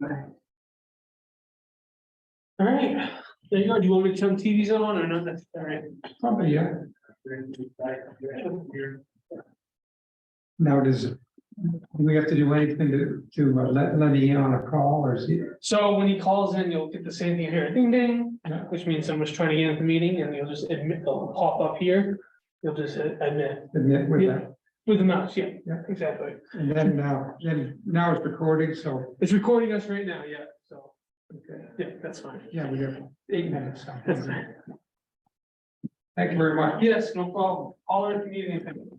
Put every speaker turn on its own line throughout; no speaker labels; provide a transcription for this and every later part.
All right, there you go. Do you want me to turn TVs on or not? That's all right.
Probably, yeah. Now, do we have to do anything to let Lenny in on a call or is he?
So when he calls in, you'll get the same thing here, ding ding,
Yeah.
which means someone's trying to get into the meeting and you'll just admit, they'll pop up here. You'll just admit
Admit with
Yeah.
that?
with the mouse, yeah,
Yeah.
exactly.
And then now it's recording, so,
It's recording us right now, yeah, so,
okay,
yeah, that's fine.
yeah, we have 8 minutes.
That's fine.
Thank you very much.
Yes, no problem. All if you need anything.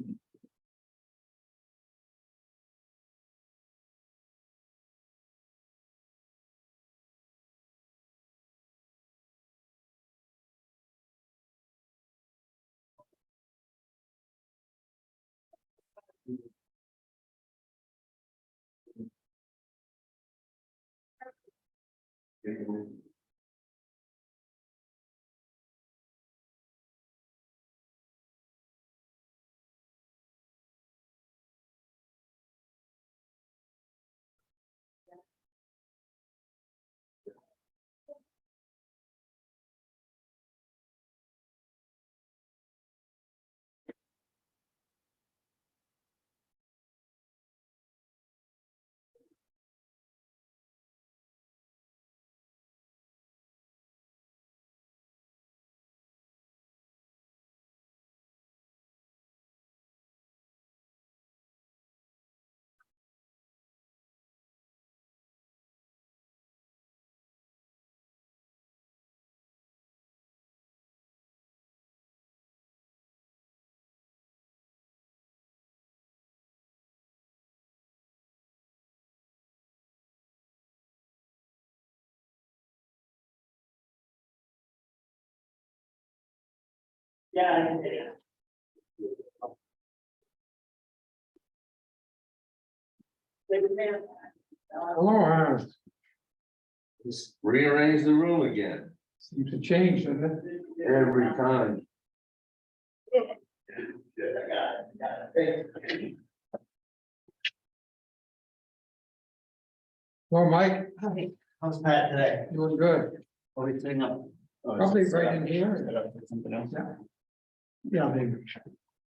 Yeah.
Hello,
Just rearrange the room again,
seems to change, doesn't it?
every time.
Well, Mike,
How's Pat today?
doing good.
What are we setting up?
Probably right in here.
Set up for something else.
Yeah. Yeah,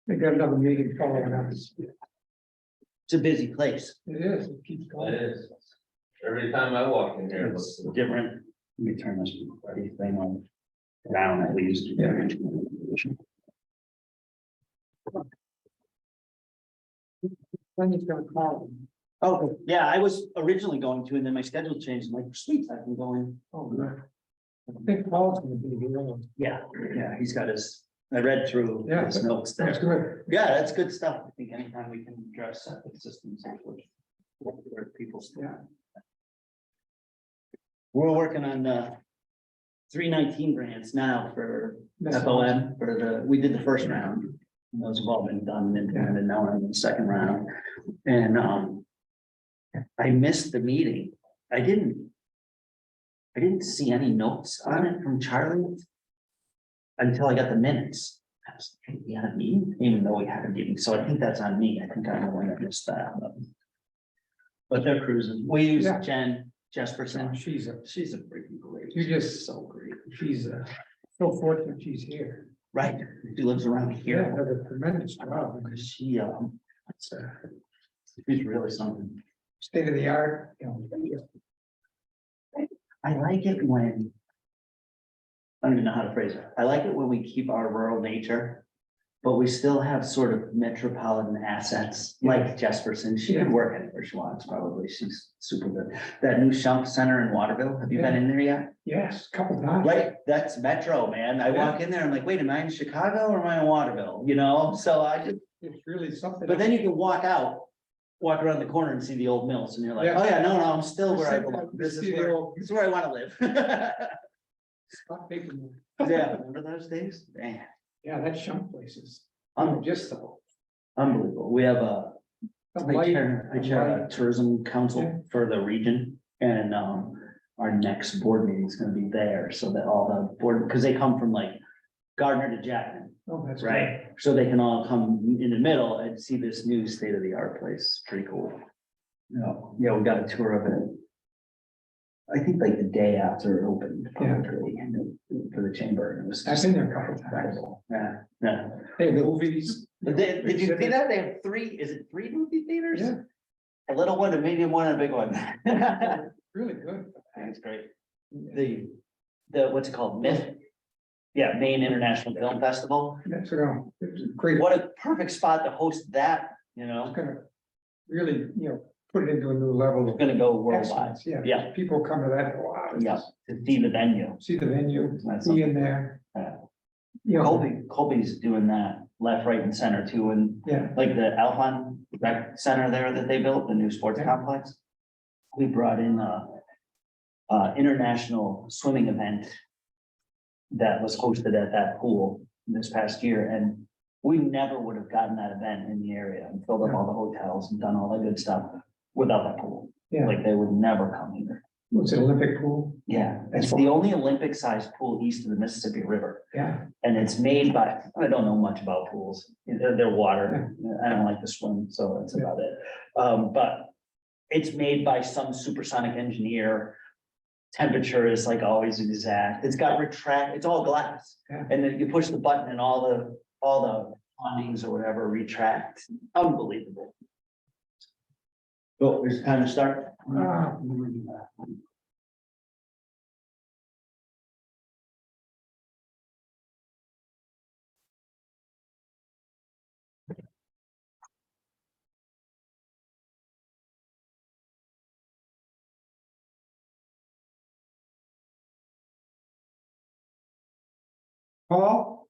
they got another meeting following us.
It's a busy place.
It is, it keeps
It
going.
is. Every time I walk in here,
It's different. Let me turn this thing on down at least.
Yeah. When he's gonna call them.
Oh, yeah, I was originally going to, and then my schedule changed. I'm like, sweet, I can go in.
Oh, good. I think Paul's gonna be here.
Yeah, he's got his, I read through
Yeah,
his notes
That's
there.
good.
Yeah, that's good stuff. I think anytime we can address septic systems. Where people stand.
Yeah.
We're working on 319 grants now for
That's
FOM for we did the first round. And those have all been done and implemented. Now we're in the second round. And I missed the meeting. I didn't see any notes on it from Charlie until I got the minutes. I was like, we had a meeting, even though we had a meeting. So I think that's on me. I think I'm the one that missed that. But they're cruising. We use
Yeah.
Jen Jesperson.
She's
She's a freaking great.
You just-
so great.
she's so fortunate she's here.
Right. She lives around
Yeah,
here.
does a tremendous job.
Because she she's really something.
State of the art, you know.
I like it when. I don't even know how to phrase it. I like it when we keep our rural nature. But we still have sort of metropolitan assets like Jesperson. She can work anywhere she wants, probably. She's super good. That new Shump Center in Waterville, have you been in there yet?
Yes, couple times.
Right, that's Metro, man. I walk in there, I'm like, wait, am I in Chicago or am I in Waterville? You know, so I just,
It's really something.
but then you can walk around the corner and see the old mills and you're like,
Yeah.
oh yeah, no, I'm still where I
Except
belong.
that
This
see
is
the
where,
old-
this is where I wanna live.
Stop thinking.
Yeah, remember those days? Man,
Yeah, that Shump place is
un-
just so.
unbelievable. We have
the
I
light-
chair
the
a
light-
tourism
Yeah.
council for the region and our next board meeting is gonna be there so that all the board, because they come from like Gardner to Jackman,
Oh, that's good.
right? So they can all come in the middle and see this new state of the art place. Pretty cool. Yeah, we got a tour of it. I think like the day after it opened,
Yeah.
publicly, and for the chamber, and it was
I've
just
been there a couple times.
incredible. Yeah, yeah.
Hey, movies.
But did you see that? They have three, is it three movie theaters?
Yeah.
A little one, a medium one, and a big one.
Really good.
That's great. The, what's it called, Myth? Yeah, Maine International Film Festival.
That's it's great.
What a perfect spot to host that, you know,
Gonna really, put it into a new level
we're
of
gonna go worldwide,
excellence. Yeah.
Yeah.
People come to that, wow.
yeah, to see the venue.
See the venue,
That's
be in there.
Yeah.
You know,
Colby's doing that left, right, and center too, and
yeah,
like the Alpine Rec Center there that they built, the new sports
Yeah.
complex. We brought in a international swimming event that was hosted at that pool this past year, and we never would have gotten that event in the area and filled up all the hotels and done all that good stuff without that pool.
yeah.
Like they would never come here.
What's it, Olympic pool?
Yeah,
That's
it's the only Olympic-sized pool east of the Mississippi River.
Yeah,
And it's made by, I don't know much about pools, they're water, I don't like to swim, so that's about it. But it's made by some supersonic engineer. Temperature is like always exact, it's got it's all glass.
Yeah.
And then you push the button and all the awnings or whatever retract, unbelievable. So it's time to start.
Ah. Paul?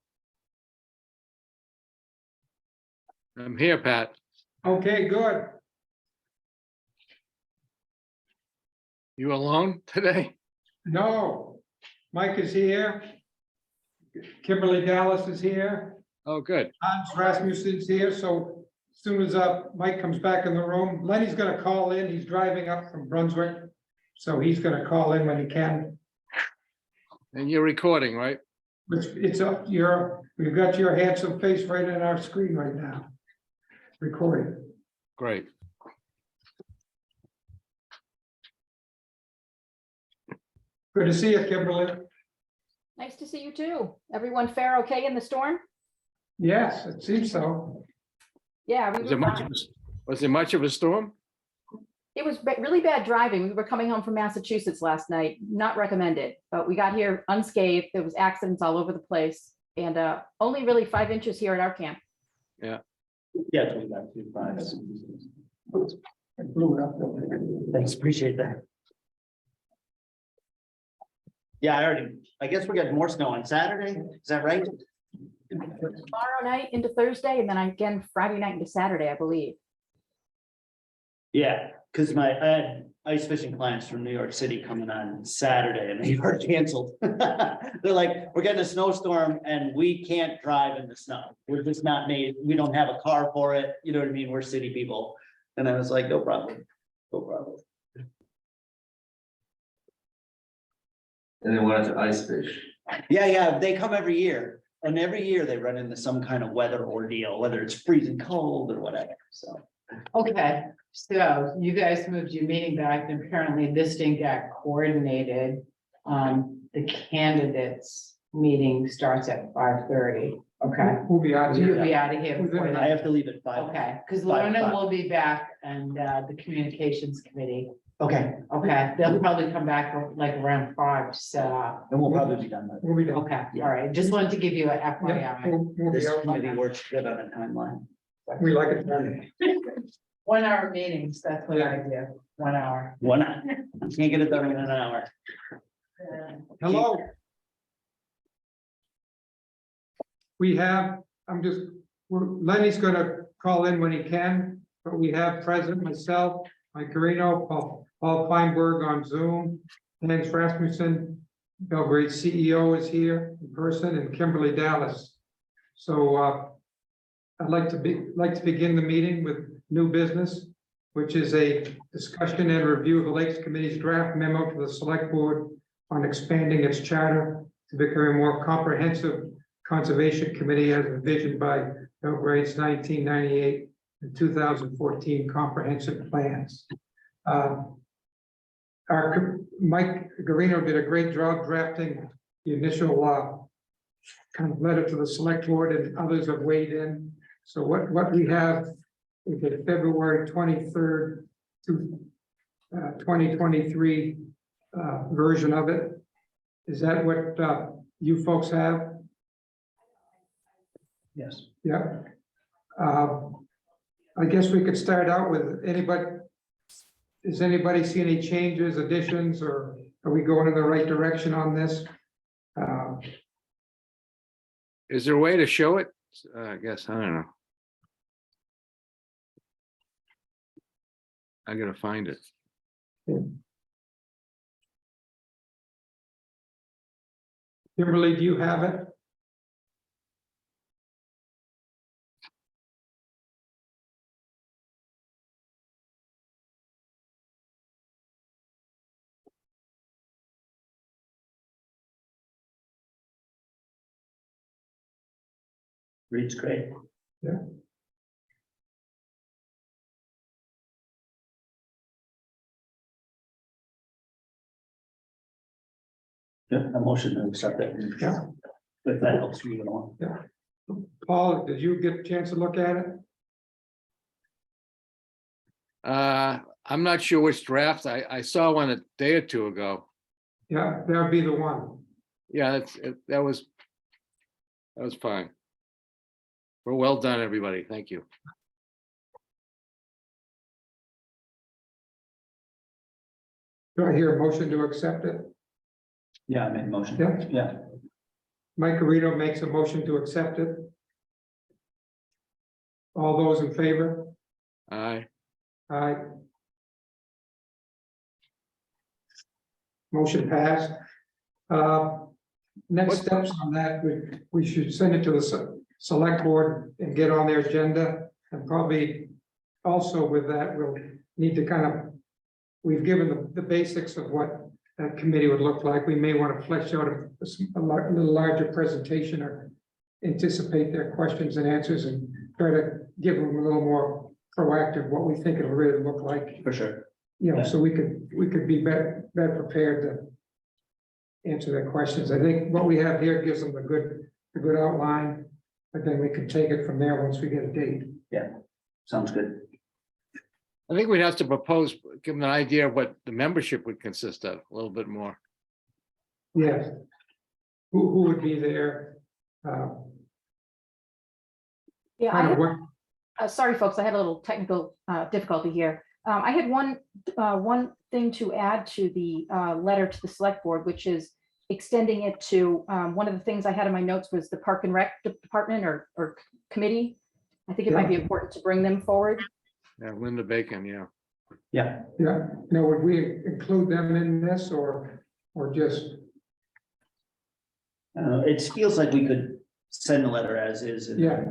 I'm here, Pat.
Okay, good.
You alone today?
No, Mike is here. Kimberly Dallas is here.
Oh, good.
Hans Rasmussen's here, so as soon as Mike comes back in the room, Lenny's gonna call in, he's driving up from Brunswick. So he's gonna call in when he can,
And you're recording, right?
which it's up, we've got your handsome face right on our screen right now. Recording.
Great.
Good to see you, Kimberly.
Nice to see you too. Everyone fare okay in the storm?
Yes, it seems so.
Yeah,
Was it much of a storm?
it was really bad driving. We were coming home from Massachusetts last night, not recommended, but we got here unscathed. There was accidents all over the place and only really 5 inches here at our camp.
Yeah, 25.
I blew it up.
Thanks, appreciate that. Yeah, I guess we got more snow on Saturday, is that right?
Tomorrow night into Thursday and then again Friday night into Saturday, I believe.
Yeah, because I had ice fishing clients from New York City coming on Saturday and they were canceled. They're like, we're getting a snowstorm and we can't drive in the snow. We're just not made, we don't have a car for it, you know what I mean? We're city people. And I was like, no problem, no problem.
And they wanted to ice fish.
Yeah, they come every year. And every year they run into some kind of weather ordeal, whether it's freezing cold or whatever, so.
Okay, so you guys moved your meeting back and apparently this didn't get coordinated. The candidates meeting starts at 5:30. Okay,
We'll be out of
you'll
here.
be out of here before
I
that.
have to leave at 5.
Okay, because
5
Lorna
o'clock.
will be back and the communications committee.
Okay,
Okay, they'll probably come back like around 5 to set up.
and we'll probably be done with
We'll be done.
Okay, all right, just wanted to give you a
Yeah,
FYI.
we'll be
this
out.
committee works good on a timeline.
We like it done.
1 hour meetings, that's what I do, 1 hour.
1 hour, can't get it done in an hour.
Hello. We have, Lenny's gonna call in when he can, but we have present myself, Mike Carino, Paul Feinberg on Zoom, Hans Rasmussen, Belgrade CEO is here in person, and Kimberly Dallas. So I'd like to begin the meeting with new business, which is a discussion and review of the Lakes Committee's draft memo to the Select Board on expanding its charter to become a more comprehensive conservation committee as envisioned by Belgrade's 1998 and 2014 comprehensive plans. Mike Garino did a great job drafting the initial kind of letter to the select board, and others have weighed in. So what we have is the February 23rd to 2023 version of it. Is that what you folks have?
Yes.
Yeah. I guess we could start out with anybody. Does anybody see any changes, additions, or are we going in the right direction on this?
Is there a way to show it? I guess, I don't know. I gotta find it.
Kimberly, do you have it?
Reads great.
Yeah.
Yeah, a motion to accept it.
Yeah.
If that helps move it along.
Paul, did you get a chance to look at it?
I'm not sure which draft. I saw one a day or two ago.
Yeah, that would be the one.
Yeah, that was fine. Well done, everybody. Thank you.
Do I hear a motion to accept it?
Yeah, I made a motion.
Yeah.
Yeah,
Mike Garino makes a motion to accept it. All those in favor?
Aye.
Aye. Motion passed. Next steps on that, we should send it to the select board and get on their agenda. And probably also with that, we'll need to kind of, we've given the basics of what that committee would look like. We may want to flesh out a little larger presentation or anticipate their questions and answers and try to give them a little more proactive, what we think it'll really look like.
for sure.
You know, so we could be better prepared to answer their questions. I think what we have here gives them a good outline, but then we can take it from there once we get a date.
Sounds good.
I think we'd have to propose, give them an idea of what the membership would consist of, a little bit more.
Yes. Who would be there?
Yeah,
Kind of what,
sorry, folks, I had a little technical difficulty here. I had one thing to add to the letter to the select board, which is extending it to, one of the things I had in my notes was the Park and Rec Department or committee. I think it might be important to bring them forward.
Yeah, Linda Bacon, yeah.
Yeah,
yeah, now would we include them in this or just,
it feels like we could send a letter as is. And
yeah,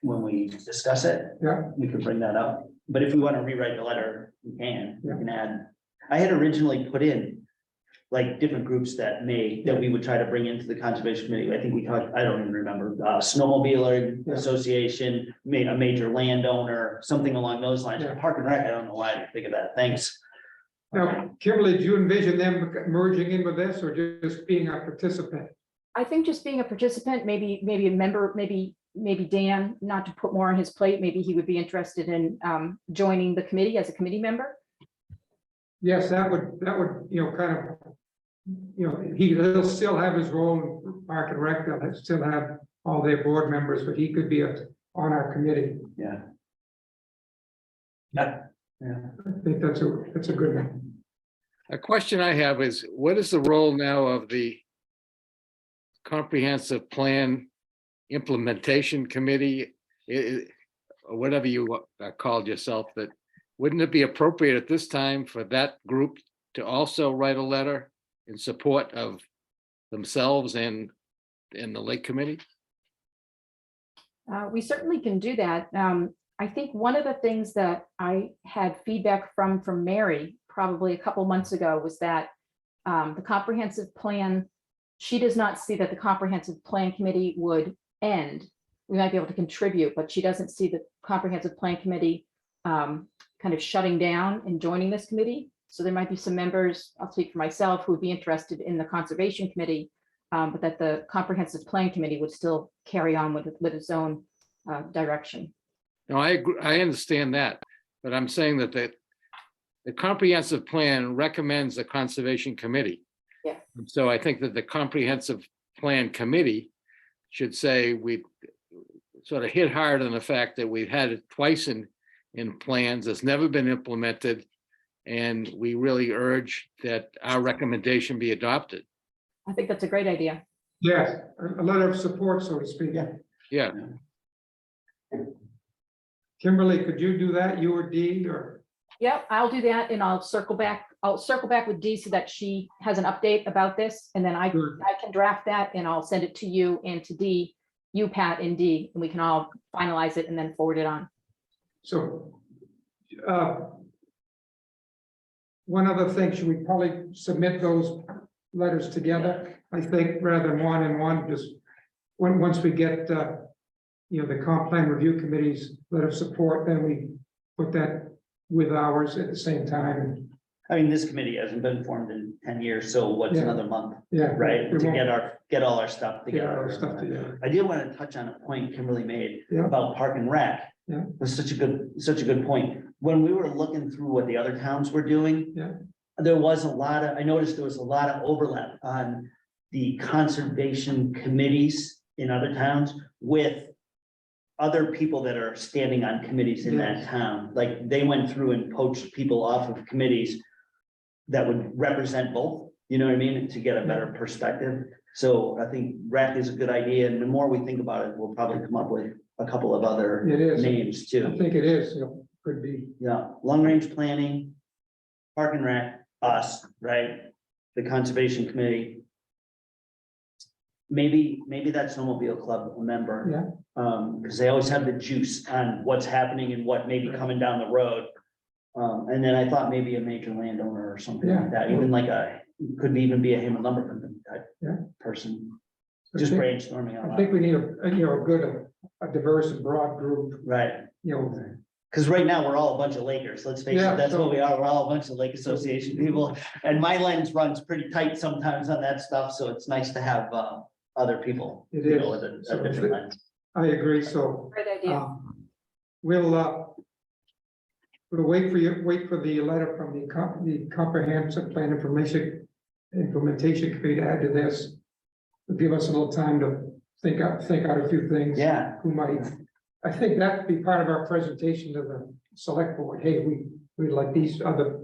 when we discuss it,
yeah,
we could bring that up. But if we want to rewrite the letter, we can
Yeah.
add. I had originally put in like different groups that we would try to bring into the conservation committee. I think we talked, I don't even remember, snowmobiler
Yeah.
association, a major landowner, something along those lines.
Yeah.
Park and Rec, I don't know why I didn't think of that. Thanks.
now, Kimberly, do you envision them merging in with this or just being a participant?
I think just being a participant, maybe a member, maybe Dan, not to put more on his plate, maybe he would be interested in joining the committee as a committee member.
Yes, that would, you know, kind of, you know, he'll still have his role in Park and Rec, they'll still have all their board members, but he could be on our committee.
Yeah. Yeah.
I think that's a good one.
A question I have is, what is the role now of the comprehensive plan implementation committee? Or whatever you called yourself, that wouldn't it be appropriate at this time for that group to also write a letter in support of themselves and the Lake Committee?
We certainly can do that. I think one of the things that I had feedback from Mary probably a couple months ago was that the comprehensive plan, she does not see that the comprehensive plan committee would end. We might be able to contribute, but she doesn't see the comprehensive plan committee kind of shutting down and joining this committee. So there might be some members, I'll speak for myself, who would be interested in the Conservation Committee, but that the Comprehensive Plan Committee would still carry on with its own direction.
No, I agree, I understand that, but I'm saying that the comprehensive plan recommends the Conservation Committee.
Yeah.
So I think that the Comprehensive Plan Committee should say we sort of hit hard on the fact that we've had it twice in plans, it's never been implemented. And we really urge that our recommendation be adopted.
I think that's a great idea.
Yes, a letter of support, so to speak.
Yeah.
Yeah,
Kimberly, could you do that, you or Dee, or?
Yep, I'll do that and I'll circle back with Dee so that she has an update about this. And then I
Good.
can draft that and I'll send it to you and to Dee, you, Pat, and Dee, and we can all finalize it and then forward it on.
So, one other thing, should we probably submit those letters together? I think rather than one and one, just once we get, the comp plan review committee's letter of support, then we put that with ours at the same time.
I mean, this committee hasn't been formed in 10 years, so what's
Yeah.
another month,
Yeah.
right?
We
To
won't
get all our stuff
Get
together.
our stuff together.
I did want to touch on a point Kimberly made
Yeah.
about Park and Rec.
Yeah.
It was such a good point. When we were looking through what the other towns were doing.
Yeah.
I noticed there was a lot of overlap on the conservation committees in other towns with other people that are standing on committees in that
Yes.
town. Like they went through and poached people off of committees that would represent both, you know what I mean, to get a better perspective. So I think rec is a good idea, and the more we think about it, we'll probably come up with a couple of other
It is.
names
I
too.
think it is, could be.
Yeah, long range planning, park and rec, us, right? The conservation committee. Maybe that snowmobile club member.
Yeah.
Because they always have the juice on what's happening and what may be coming down the road. And then I thought maybe a major landowner or something like
Yeah.
that, even like could even be a Hammond lumber company type
Yeah.
person,
I
just
think-
brainstorming
I
on
think
that,
we need a diverse and broad group,
right?
you know.
Because right now, we're all a bunch of Lakers, let's face
Yeah,
it, that's
so-
what we are, we're all a bunch of Lake Association people. And my lens runs pretty tight sometimes on that stuff, so it's nice to have other people.
It
you
is.
know, with a
So
different lens.
I agree, so.
Great idea.
We'll wait for the letter from the comprehensive plan implementation committee to add to this. It'll give us a little time to think out a few things.
Yeah,
Who might, I think that'd be part of our presentation to the select board. Hey, we like these other,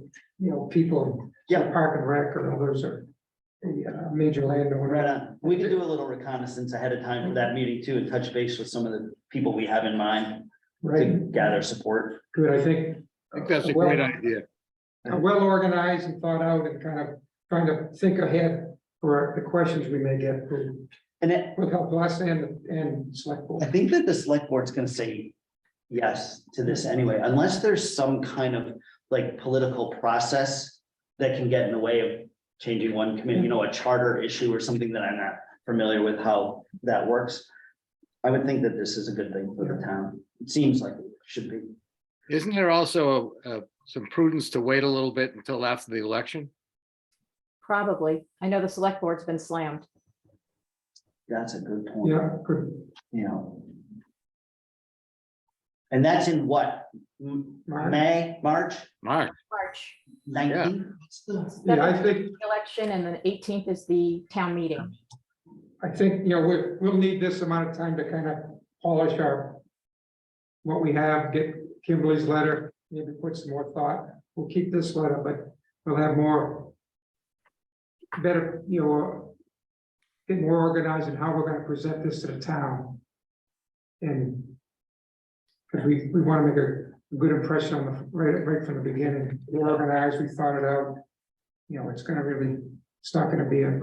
people.
Yeah.
Park and Rec or others or a major landowner.
right on. We can do a little reconnaissance ahead of time for that meeting too, and touch base with some of the people we have in mind to
Right,
gather support.
good, I think.
I think that's a great idea.
Well organized and thought out and kind of trying to think ahead for the questions we may get
And it,
will help us and select board.
I think that the select board's gonna say yes to this anyway, unless there's some kind of like political process that can get in the way of changing one committee, a charter issue or something that I'm not familiar with how that works. I would think that this is a good thing for the town. It seems like it should be.
Isn't there also some prudence to wait a little bit until after the election?
Probably. I know the select board's been slammed.
That's a good point.
Yeah, good.
You know. And that's in what?
March.
May, March
March,
March
19th?
Yeah, I think,
election and the 18th is the town meeting.
we'll need this amount of time to kind of polish what we have, get Kimberly's letter, maybe put some more thought. We'll keep this letter, but we'll have better, get more organized in how we're gonna present this to the town. And because we want to make a good impression on right from the beginning. We're organized, we thought it out. It's not gonna be a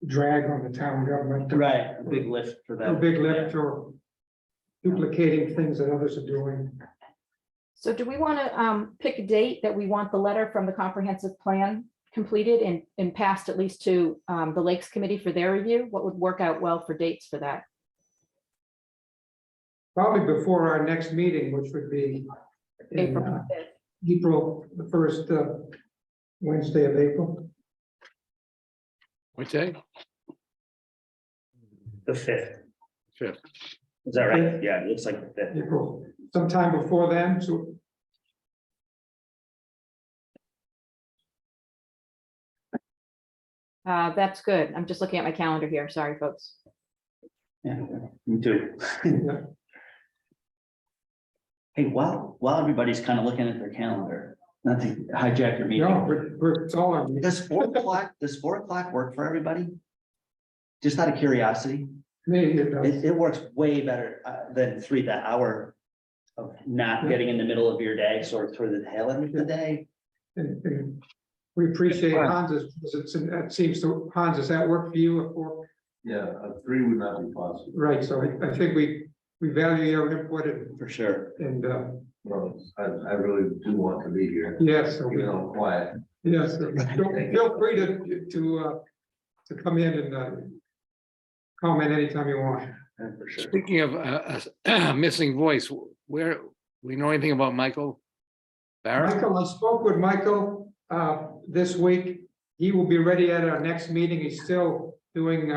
drag on the town government.
Right, a big lift for
A
that.
big lift or duplicating things that others are doing.
So do we want to pick a date that we want the letter from the comprehensive plan completed and passed at least to the Lakes Committee for their review? What would work out well for dates for that?
Probably before our next meeting, which would be in,
April 5th.
April, the first Wednesday of April.
Which day?
The fifth,
Fifth.
is that right? Yeah, it looks like the fifth.
April, sometime before then, so
That's good. I'm just looking at my calendar here. Sorry, folks.
Yeah, me too.
yeah,
Hey, while everybody's kind of looking at their calendar, not to hijack your
no,
meeting.
it's all on.
Does 4 o'clock work for everybody? Just out of curiosity,
Me, it does.
it works way better than that hour of not getting in the middle of your day, sort of toward the tail end of the day.
And we appreciate Hans's, because it seems to, Hans, does that work for you?
Yeah, a 3 would not be possible.
Right, so I think we value your input
For sure.
and,
Well, I really do want to be here,
yes, so
even though I'm quiet.
yes, feel free to come in and comment anytime you want.
Yeah, for sure.
Speaking of a missing voice, where, we know anything about Michael Barrett?
Michael, I spoke with Michael this week. He will be ready at our next meeting. He's still doing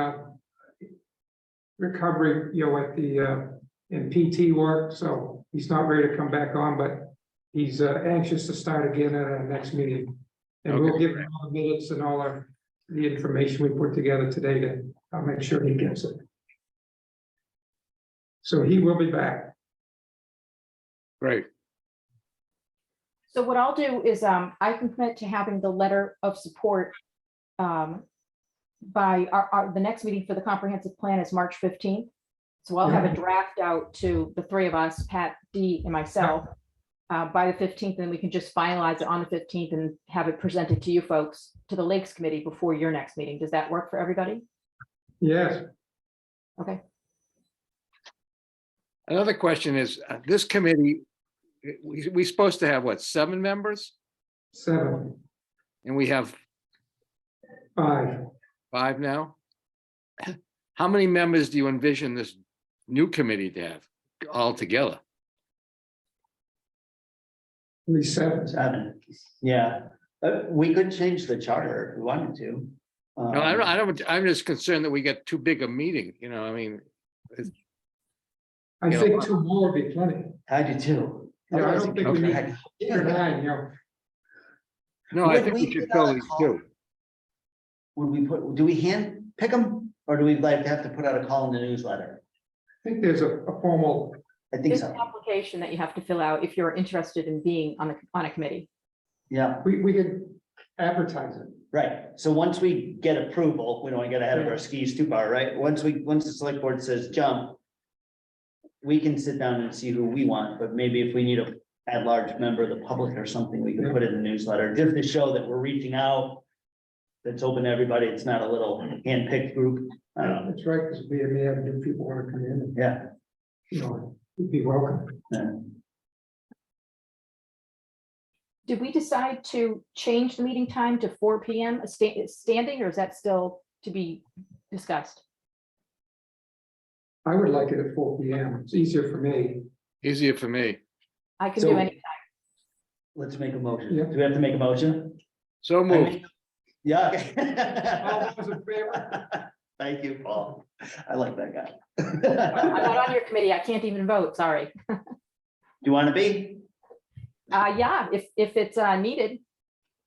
recovery, at the in PT work, so he's not ready to come back on, but he's anxious to start again at our next meeting. And we'll
Okay.
give him all the minutes and all the information we put together today to, I'll make sure he gets it. So he will be back.
Great.
So what I'll do is, I can commit to having the letter of support by the next meeting for the comprehensive plan is March 15th. So I'll have a draft out to the three of us, Pat, Dee, and myself, by the 15th, and we can just finalize it on the 15th and have it presented to you folks, to the Lakes Committee before your next meeting. Does that work for everybody?
Yes,
Okay.
Another question is, this committee, we supposed to have what, 7 members?
7,
And we have
5.
5 now? How many members do you envision this new committee to have altogether?
At least 7.
7, yeah, we could change the charter if we wanted to.
No, I'm just concerned that we get too big a meeting, I mean,
I think 2 more would be plenty.
I do too.
Yeah, I don't think we need
Okay.
8 or 9,
no, I
Would
think
we
we should
put out
fill
a
these
call?
too.
Do we hand pick them, or do we like have to put out a call in the newsletter?
I think there's a formal,
I think
There's
so,
an application that you have to fill out if you're interested in being on a committee.
yeah,
we could advertise it.
right, so once we get approval, we don't want to get ahead of our skis too far, right? Once the select board says jump. We can sit down and see who we want, but maybe if we need a at-large member of the public or something, we can put it in the newsletter, just to show that we're reaching out. That's open to everybody, it's not a little hand-picked group, I don't know,
That's right, because we may have new people want to come in and,
yeah.
would be welcome.
Did we decide to change the meeting time to 4 PM standing, or is that still to be discussed?
I would like it at 4 PM. It's easier for me.
Easier for me.
I can
So-
do any.
Let's make a motion,
Yeah.
do we have to make a motion?
So moved.
Yeah.
All those in favor?
Thank you, Paul, I like that guy.
I'm
Do
not on your committee. I can't even vote. Sorry.
you want to be?
Yeah, if it's needed.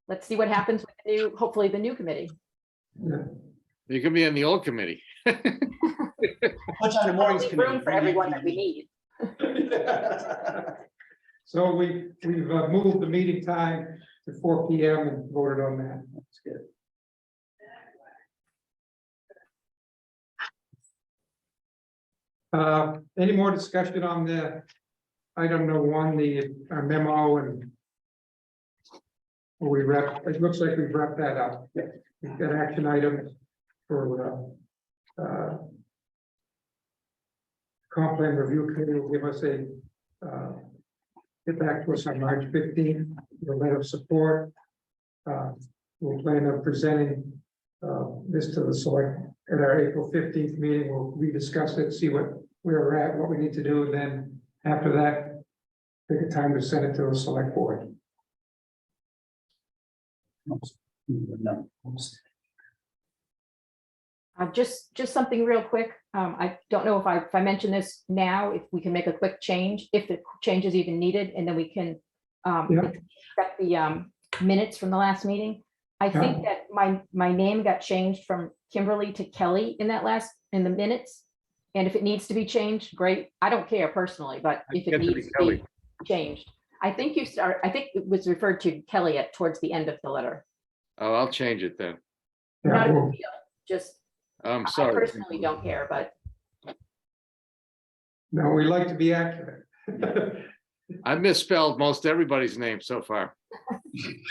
Let's see what happens with the new, hopefully the new committee.
You can be in the old committee.
Put you on the mornings
Leave
committee.
room for everyone that we need.
So we've moved the meeting time to 4 PM and voted on that.
That's good.
Any more discussion on the item number 1, the memo and it looks like we've wrapped that up. We've got action items for comp plan review committee will give us get back to us on March 15th, the letter of support. We'll plan on presenting this to the select at our April 15th meeting. We'll rediscuss it, see where we're at, what we need to do, and then after that, pick a time to send it to the select board.
No.
Just something real quick. I don't know if I mentioned this now, if we can make a quick change, if the change is even needed, and then we can
Yeah.
accept the minutes from the last meeting. I think that my name got changed from Kimberly to Kelly in the minutes. And if it needs to be changed, great. I don't care personally, but if it
Get to be
needs to
Kelly.
be changed, I think I think it was referred to Kelly towards the end of the letter.
Oh, I'll change it then.
Not a
well,
big deal, just,
I'm
I
sorry.
personally don't care, but
no, we like to be accurate.
I misspelled most everybody's name so far.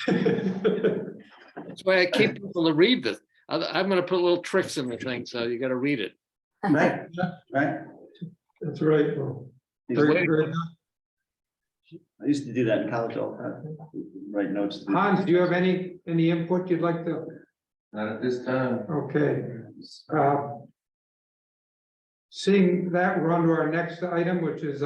That's why I keep people to read this. I'm gonna put little tricks in the thing, so you gotta read it.
Right, right.
That's right. Well,
He's
very-
waiting.
very good.
I used to do that in college all the time, write notes.
Hans, do you have any input you'd like to?
Not at this time.
Okay. Seeing that, we're on to our next item, which is,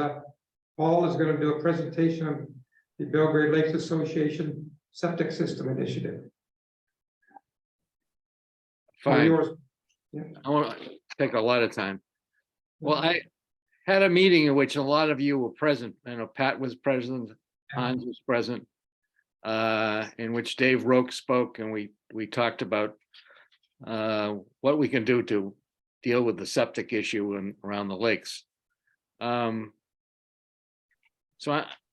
Paul is gonna do a presentation on the Belgrade Lakes Association Septic System Initiative. All
Fine.
yours.
I want to take a lot of time. Well, I had a meeting in which a lot of you were present. I know Pat was present, Hans was present. In which Dave Roque spoke, and we talked about what we can do to deal with the septic issue and around the lakes. So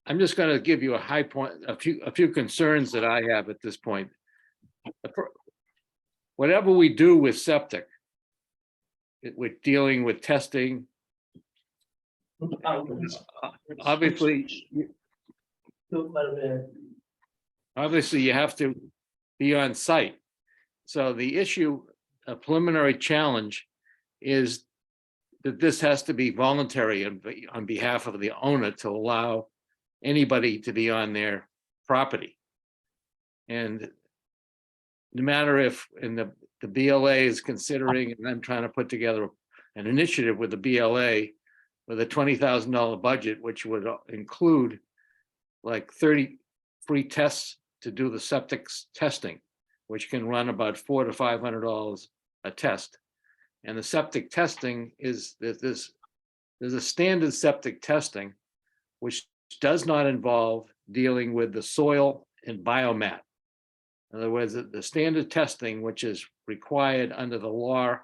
I'm just going to give you a high point, a few concerns that I have at this point. Whatever we do with septic, with dealing with testing, obviously, you have to be on site. So the issue, a preliminary challenge is that this has to be voluntary on behalf of the owner to allow anybody to be on their property. And no matter if the BLA is considering, and I'm trying to put together an initiative with the BLA with a $20,000 budget, which would include like 30 free tests to do the septic testing, which can run about $400 to $500 a test. And the septic testing is that there's a standard septic testing, which does not involve dealing with the soil and biomat. In other words, the standard testing, which is required under the law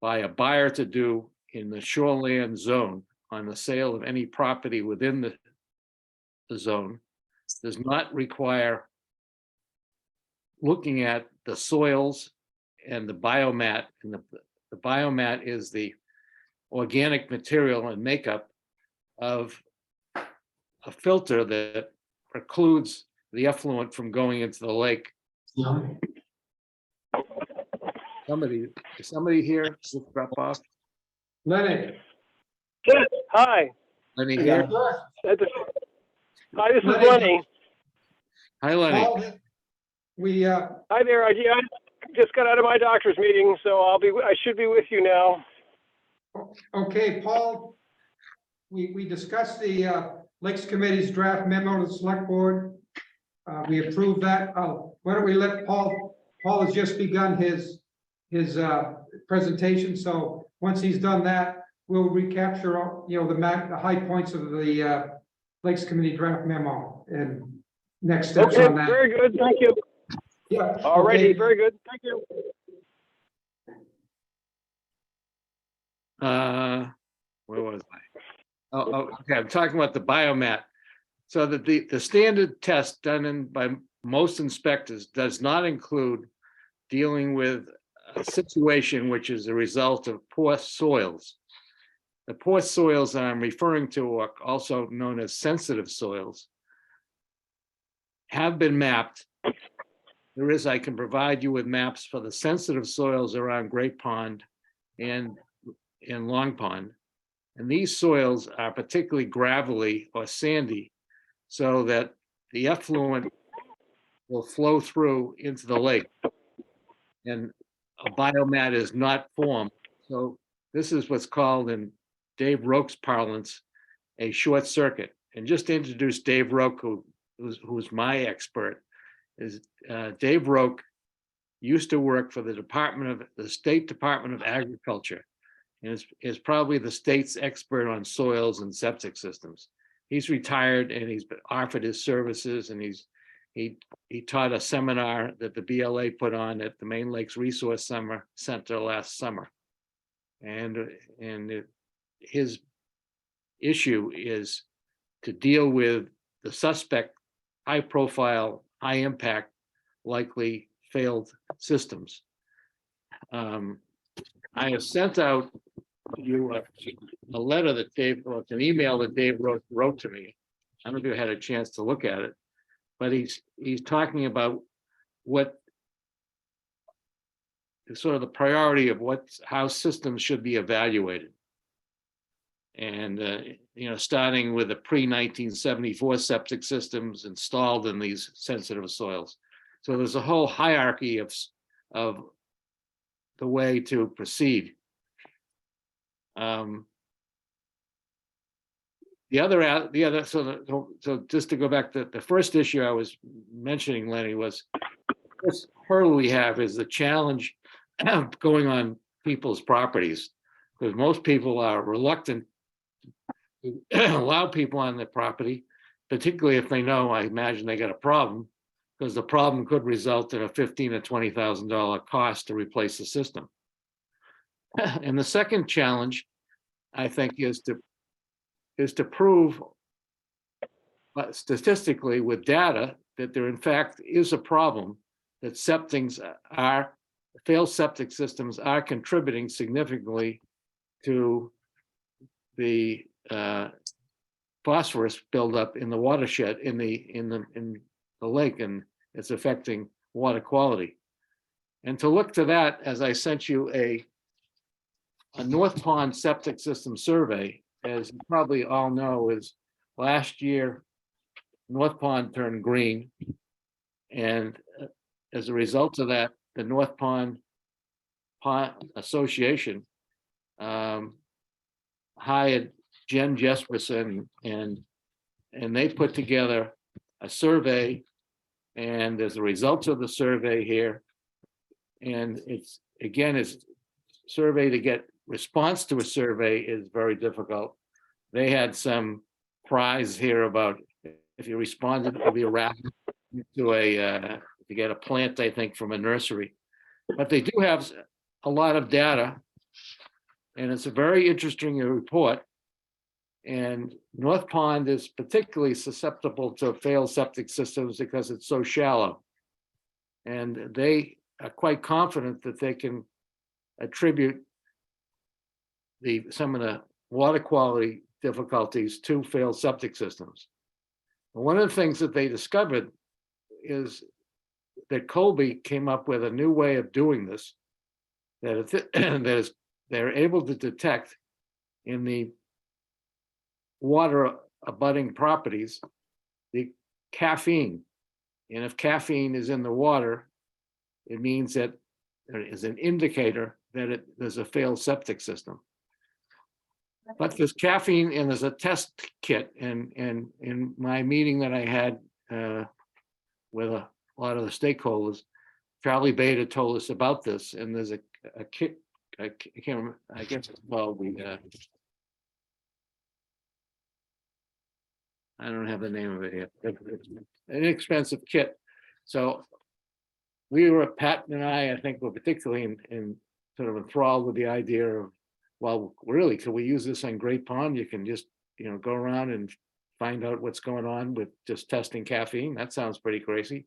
by a buyer to do in the shoreline zone on the sale of any property within the zone, does not require looking at the soils and the biomat. And the biomat is the organic material and makeup of a filter that precludes the effluent from going into the lake. Is somebody here? Just drop off.
Lenny.
Yes, hi.
Lenny here.
Hi, this is
Lenny.
Lenny.
Hi, Lenny.
Paul, we,
Hi there. I just got out of my doctor's meeting, so I should be with you now.
okay, Paul, we discussed the Lakes Committee's draft memo to the select board. We approved that. Why don't we let Paul has just begun his presentation, so once he's done that, we'll recapture, the high points of the Lakes Committee draft memo and next steps
Okay,
on that.
very good. Thank you.
Yeah.
All righty,
okay.
very good. Thank you.
Where was I? Oh, okay, I'm talking about the biomat. So that the standard test done by most inspectors does not include dealing with a situation which is a result of poor soils. The poor soils that I'm referring to are also known as sensitive soils, have been mapped. I can provide you with maps for the sensitive soils around Great Pond and in Long Pond. And these soils are particularly gravelly or sandy, so that the effluent will flow through into the lake. And a biomat is not formed. So this is what's called in Dave Roque's parlance, a short circuit. And just to introduce Dave Roque, who's my expert, is Dave Roque used to work for the State Department of Agriculture, and is probably the state's expert on soils and septic systems. He's retired and he's been offered his services, and he taught a seminar that the BLA put on at the Main Lakes Resource Center last summer. And his issue is to deal with the suspect, high profile, high impact, likely failed systems. I have sent out you a letter that Dave, or it's an email that Dave wrote to me. I don't know if you had a chance to look at it, but he's talking about what sort of the priority of how systems should be evaluated. And, starting with the pre-1974 septic systems installed in these sensitive soils. So there's a whole hierarchy of the way to proceed. So just to go back to the first issue I was mentioning, Lenny, was this hurdle we have is the challenge of going on people's properties, because most people are reluctant to allow people on their property, particularly if they know, I imagine they got a problem, because the problem could result in a $15,000 to $20,000 cost to replace the system. And the second challenge, I think, is to prove statistically with data that there in fact is a problem, that failed septic systems are contributing significantly to the phosphorus buildup in the watershed, in the lake, and it's affecting water quality. And to look to that, as I sent you a North Pond septic system survey, as you probably all know, is last year North Pond turned green, and as a result of that, the North Pond Association hired Jen Jesperson, and they put together a survey, and as a result of the survey here, and it's survey to get response to a survey is very difficult. They had some prize here about if you responded, it would be a raffle to get a plant, I think, from a nursery. But they do have a lot of data, and it's a very interesting report. And North Pond is particularly susceptible to failed septic systems because it's so shallow. And they are quite confident that they can attribute some of the water quality difficulties to failed septic systems. And one of the things that they discovered is that Colby came up with a new way of doing this, they're able to detect in the water abutting properties the caffeine. And if caffeine is in the water, it means that there is an indicator that there's a failed septic system. But there's caffeine, and there's a test kit. And in my meeting that I had with a lot of the stakeholders, Charlie Beta told us about this. And there's a kit. I can't remember. I guess it's called I don't have the name of it yet. It's an inexpensive kit. So Pat and I think were particularly in sort of enthralled with the idea of, well, really, could we use this on Great Pond? You can just, go around and find out what's going on with just testing caffeine. That sounds pretty crazy.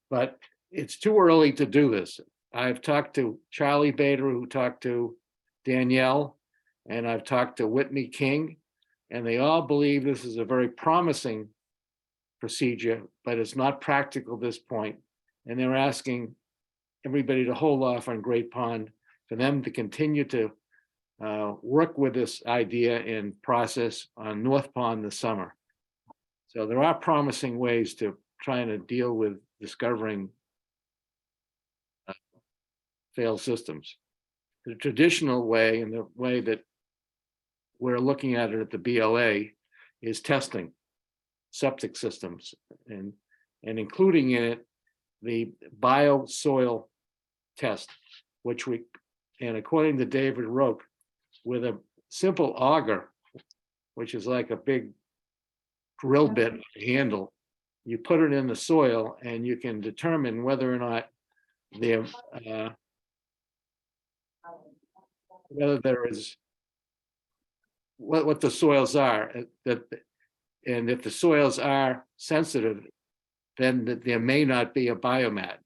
But it's too early to do this. I've talked to Charlie Bader, who talked to Danielle, and I've talked to Whitney King, and they all believe this is a very promising procedure, but it's not practical at this point. And they're asking everybody to hold off on Great Pond for them to continue to work with this idea and process on North Pond this summer. So there are promising ways to trying to deal with discovering failed systems. The traditional way, and the way that we're looking at it at the BLA, is testing septic systems and including in it the biosoil test, which and according to David Roque, with a simple auger, which is like a big drill bit handle, you put it in the soil and you can determine whether or not there, whether there is what the soils are, that, and if the soils are sensitive, then there may not be a biomat.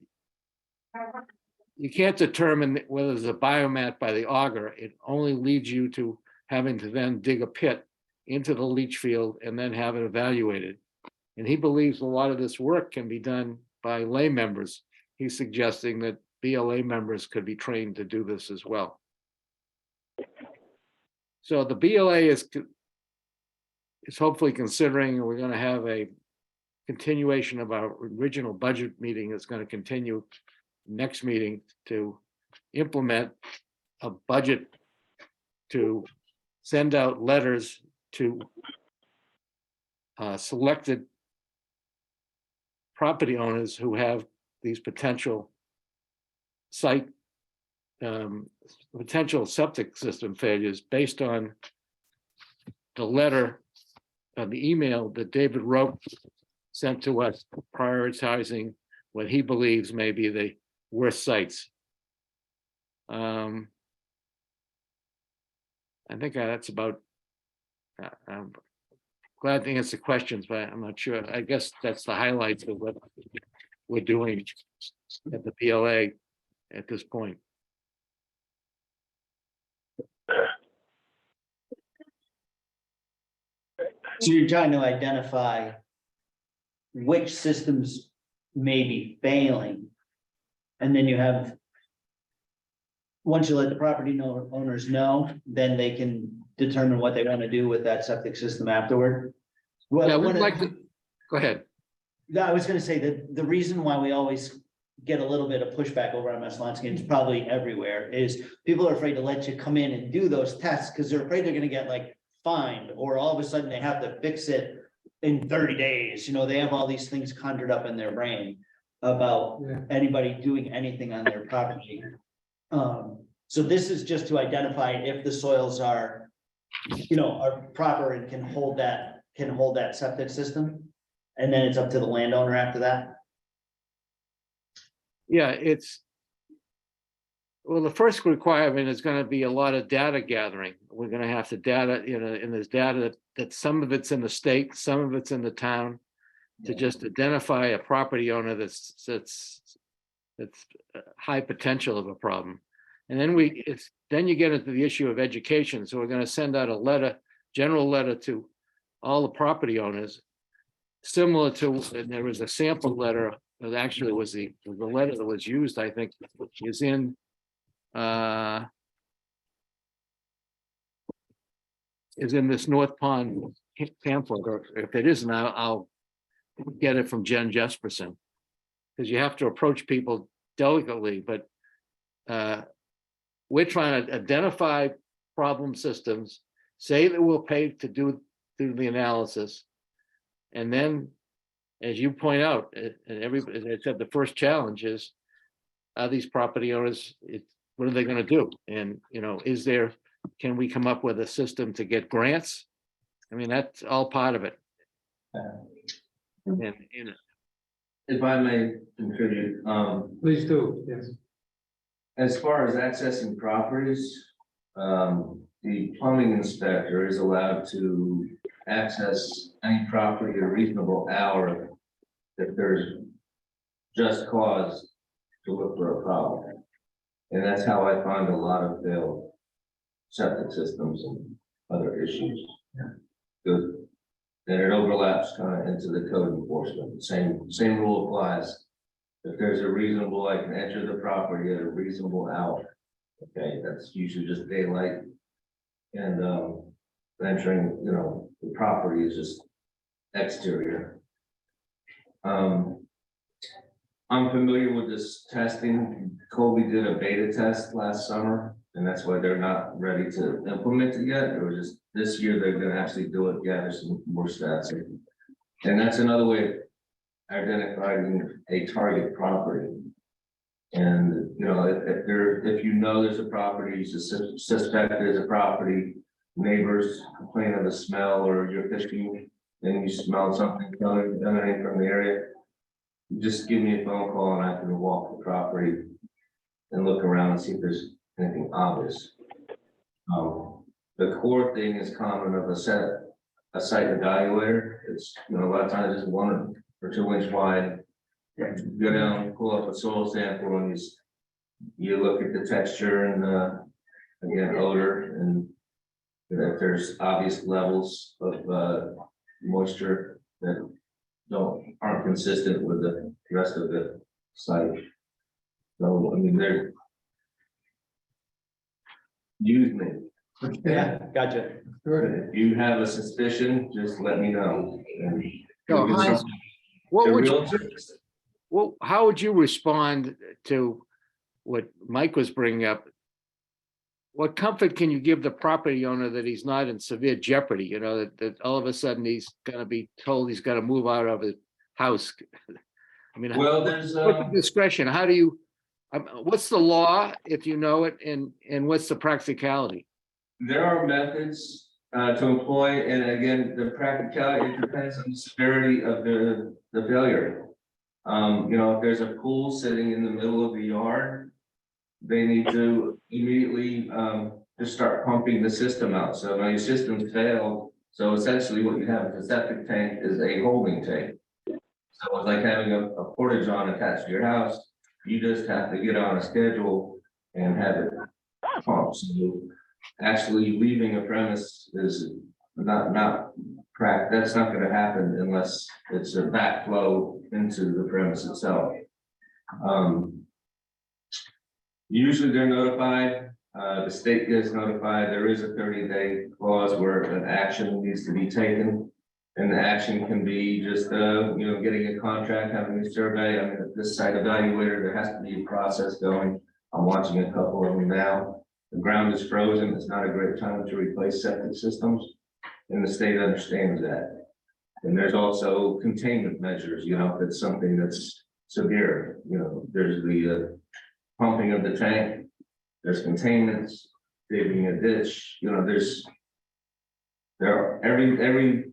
You can't determine whether there's a biomat by the auger. It only leads you to having to then dig a pit into the leach field and then have it evaluated. And he believes a lot of this work can be done by lay members. He's suggesting that BLA members could be trained to do this as well. So the BLA is hopefully considering we're going to have a continuation of our original budget meeting. It's going to continue next meeting to implement a budget to send out letters to selected property owners who have these potential potential septic system failures based on the letter, the email that David Roque sent to us prioritizing what he believes may be the worst sites. I think that's about, I'm glad to answer questions, but I'm not sure. I guess that's the highlights of what we're doing at the PLA at this point.
So you're trying to identify which systems may be failing. And then you have, once you let the property owners know, then they can determine what they want to do with that septic system afterward. Well,
Yeah, we'd like to, go ahead.
I was gonna say that the reason why we always get a little bit of pushback over on Maslansky, and it's probably everywhere, is people are afraid to let you come in and do those tests because they're afraid they're gonna get like fined, or all of a sudden they have to fix it in 30 days. You know, they have all these things conjured up in their brain about anybody doing anything on their property. So this is just to identify if the soils are, you know, are proper and can hold that septic system. And then it's up to the landowner after that.
Yeah, well, the first requirement is going to be a lot of data gathering. We're going to have to data, you know, and there's data that some of it's in the state, some of it's in the town, to just identify a property owner that's high potential of a problem. And then then you get into the issue of education. So we're going to send out a letter, general letter to all the property owners, similar to, and there was a sample letter that actually was the letter that was used, I think, is in this North Pond pamphlet, or if it isn't, I'll get it from Jen Jesperson, because you have to approach people delicately, but we're trying to identify problem systems, say that we'll pay to do the analysis, and then, as you point out, and everybody, as I said, the first challenge is, are these property owners, what are they going to do? And, you know, can we come up with a system to get grants? I mean, that's all part of it. And
If I may contribute,
Please do, yes.
as far as accessing properties, the plumbing inspector is allowed to access any property at a reasonable hour if there's just cause to look for a problem. And that's how I find a lot of failed septic systems and other issues. Good. And it overlaps kind of into the code enforcement. Same rule applies. If there's a reasonable, I can enter the property at a reasonable hour. Okay, that's usually just daylight. And entering, you know, the property is just exterior. I'm familiar with this testing. Colby did a beta test last summer, and that's why they're not ready to implement it yet. It was just this year they're gonna actually do it, gather some more stats. And that's another way of identifying a target property. And, you know, if you know there's a property, you suspect there's a property, neighbors complain of the smell, or you're fishing, and you smell something emanating from the area, you just give me a phone call and I can walk the property and look around and see if there's anything obvious. The core thing is common of a site evaluator. It's, you know, a lot of times it's 1 or 2 inch wide. Go down, pull up a soil sample, and you look at the texture and, again, odor, and if there's obvious levels of, moisture that aren't consistent with the rest of the site. So, I mean, use me.
Yeah, gotcha.
Good.
If you have a suspicion, just let me know. And
No,
we'll get
Hans,
some-
What
the
would you,
realtor-
well, how would you respond to what Mike was bringing up? What comfort can you give the property owner that he's not in severe jeopardy, you know, that all of a sudden he's gonna be told he's gotta move out of his house? I mean,
Well, there's,
what's the discretion? How do you, what's the law, if you know it, and what's the practicality?
there are methods to employ, and again, the practicality, it depends on the severity of the failure. You know, if there's a pool sitting in the middle of the yard, they need to immediately just start pumping the system out. So now your system failed. So essentially what you have is a septic tank is a holding tank. So it's like having a portage on attached to your house. You just have to get on a schedule and have it pumped. So actually leaving a premise is not correct. That's not gonna happen unless it's a backflow into the premise itself. Usually they're notified, the state gets notified. There is a 30-day clause where an action needs to be taken. And the action can be just, you know, getting a contract, having a survey. I mean, this site evaluator, there has to be a process going. I'm watching a couple of them now. The ground is frozen. It's not a great time to replace septic systems. And the state understands that. And there's also containment measures, you know, if it's something that's severe, you know, there's the pumping of the tank, there's containments, digging a ditch, you know, every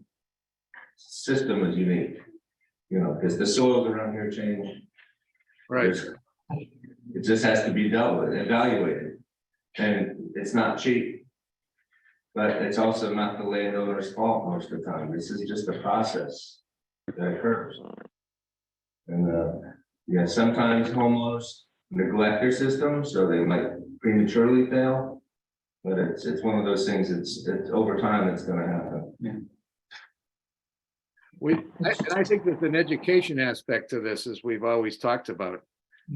system is unique, you know, because the soils around here change.
Right.
It just has to be dealt with, evaluated, and it's not cheap. But it's also not the landowner's fault most of the time. This is just a process that occurs. And, yeah, sometimes homeowners neglect their system, so they might prematurely fail. But it's one of those things, it's over time, it's gonna happen.
I think there's an education aspect to this, as we've always talked about.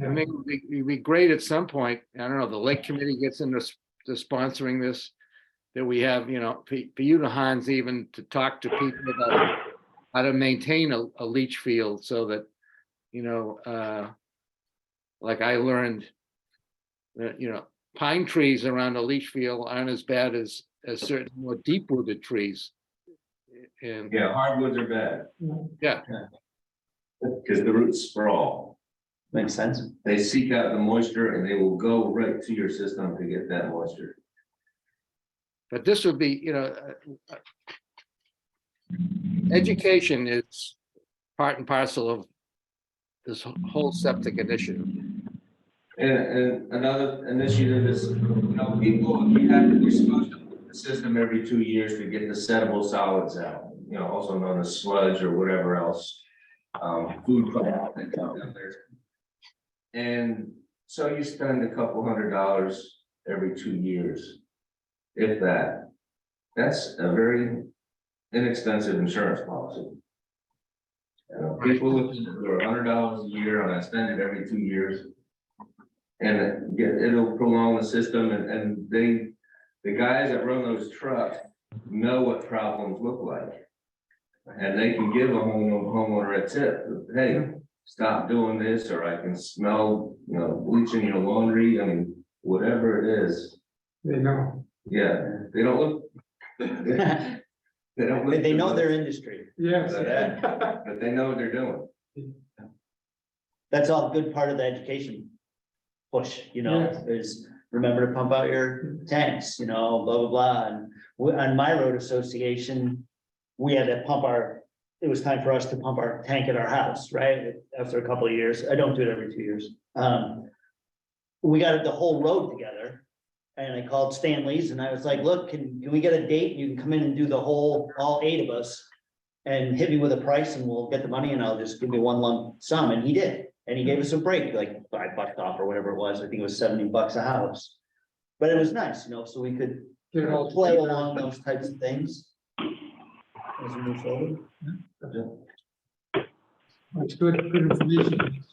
I mean, it'd be great at some point, I don't know, the Lake Committee gets into sponsoring this, that we have, you know, for you to Hans, even to talk to people about how to maintain a leach field so that, you know, like I learned that, you know, pine trees around a leach field aren't as bad as certain more deep rooted trees. And
Yeah, hardwoods are bad.
yeah,
Because the roots sprawl.
Makes sense.
They seek out the moisture and they will go right to your system to get that moisture.
but this would be, you know, education is part and parcel of this whole septic initiative.
And another initiative is, you know, people, you're supposed to put the system every 2 years to get the settable solids out, you know, also known as sludge or whatever else. Food product that comes out there. And so you spend a couple $100 every 2 years. If that, that's a very inexpensive insurance policy. You know, people looking for $100 a year, and I spend it every 2 years. And it'll prolong the system, and the guys that run those trucks know what problems look like. And they can give a homeowner a tip, hey, stop doing this, or I can smell, you know, bleach in your laundry, I mean, whatever it is.
They know.
Yeah, they don't look. They don't look.
They know their industry.
Yes.
But they know what they're doing.
That's all good part of the education push, you know,
Yes.
is remember to pump out your tanks, you know, blah, blah, blah. And on my road association, we had to pump it was time for us to pump our tank at our house, right? After a couple of years. I don't do it every 2 years. We got the whole road together. And I called Stanley's and I was like, look, can we get a date? You can come in and do the whole, all 8 of us. And hit me with a price and we'll get the money and I'll just give you one lump sum. And he did. And he gave us a break, like $5 off or whatever it was. I think it was $70 a house. But it was nice, you know, so we could
Get it all
play
together.
along those types of things. As we move forward.
It's good information.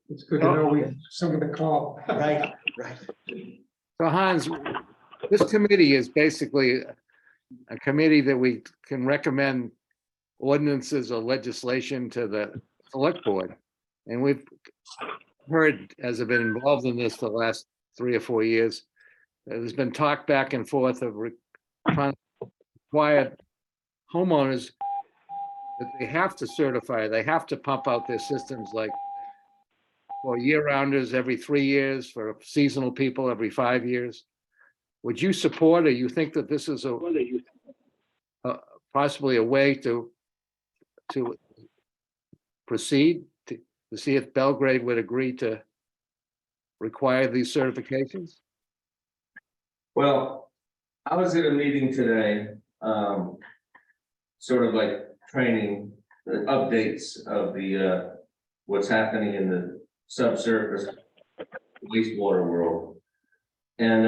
It's good to know we, some of the call.
Right, right.
So Hans, this committee is basically a committee that we can recommend ordinances or legislation to the select board. And we've heard, as I've been involved in this for the last 3 or 4 years, there's been talk back and forth of trying to require homeowners that they have to certify, they have to pump out their systems like for year-rounders every 3 years, for seasonal people every 5 years. Would you support, or you think that this is possibly a way to proceed, to see if Belgrade would agree to require these certifications?
Well, I was at a meeting today, sort of like training, the updates of the, what's happening in the subsurface wastewater world. And,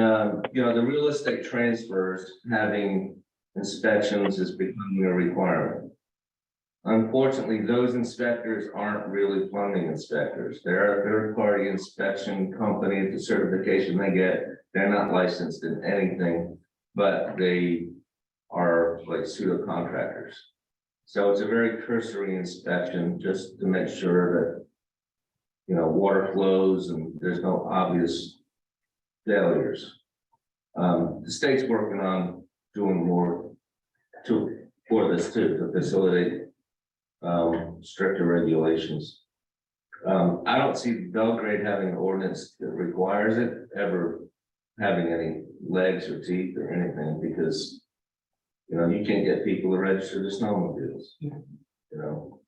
you know, the real estate transfers, having inspections is becoming a requirement. Unfortunately, those inspectors aren't really plumbing inspectors. They're a third-party inspection company. The certification they get, they're not licensed in anything, but they are like pseudo contractors. So it's a very cursory inspection just to make sure that, you know, water flows and there's no obvious failures. The state's working on doing more for this too, to facilitate stricter regulations. I don't see Belgrade having an ordinance that requires it ever having any legs or teeth or anything, because you know, you can't get people to register their snowmobiles, you know.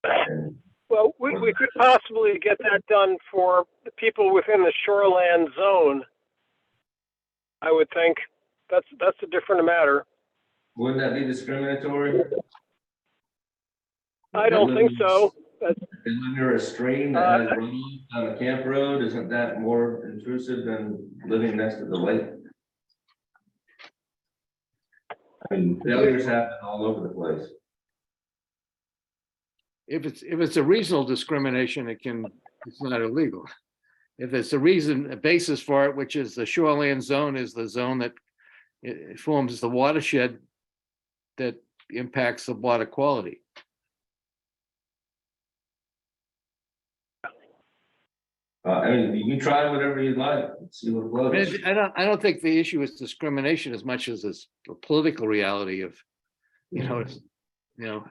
And
Well, we could possibly get that done for the people within the shoreland zone. I would think that's a different matter.
wouldn't that be discriminatory?
I don't think so.
And when you're a stream that has runoff on a camp road, isn't that more intrusive than living next to the lake? I mean, failures happen all over the place.
If it's a regional discrimination, it's not illegal. If it's a basis for it, which is the shoreline zone is the zone that it forms the watershed that impacts the water quality.
I mean, you can try whatever you'd like, see what floats.
I don't think the issue is discrimination as much as it's the political reality of, you know,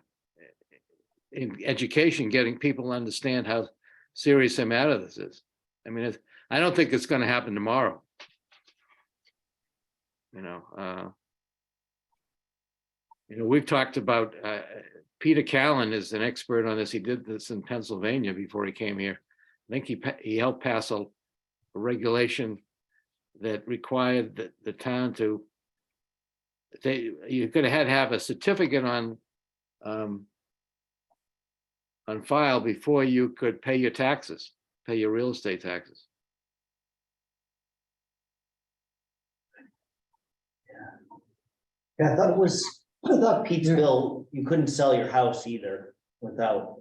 in education, getting people to understand how serious a matter this is. I mean, I don't think it's going to happen tomorrow. You know, we've talked about, Peter Callan is an expert on this. He did this in Pennsylvania before he came here. I think he helped pass a regulation that required the town to, you could have had to have a certificate on file before you could pay your taxes, pay your real estate taxes.
Yeah, I thought Pete's bill, you couldn't sell your house either without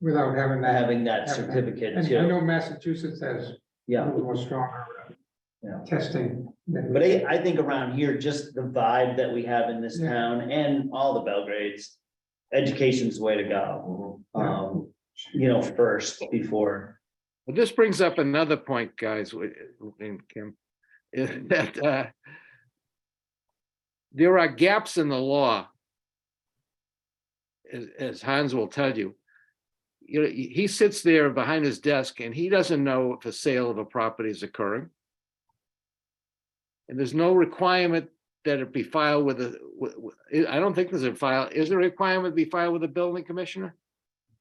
Having that.
having that certificate
And I
too.
know Massachusetts has a
Yeah,
little more stronger
Yeah.
testing.
but I think around here, just the vibe that we have in this
Yeah.
town and all the Belgrades, education's the way to go. You know, first before.
Well, this brings up another point, guys, and Kim, is that there are gaps in the law, as Hans will tell you, you know, he sits there behind his desk and he doesn't know if a sale of a property is occurring. And there's no requirement that it be filed with I don't think there's a file, is there a requirement to be filed with the building commissioner?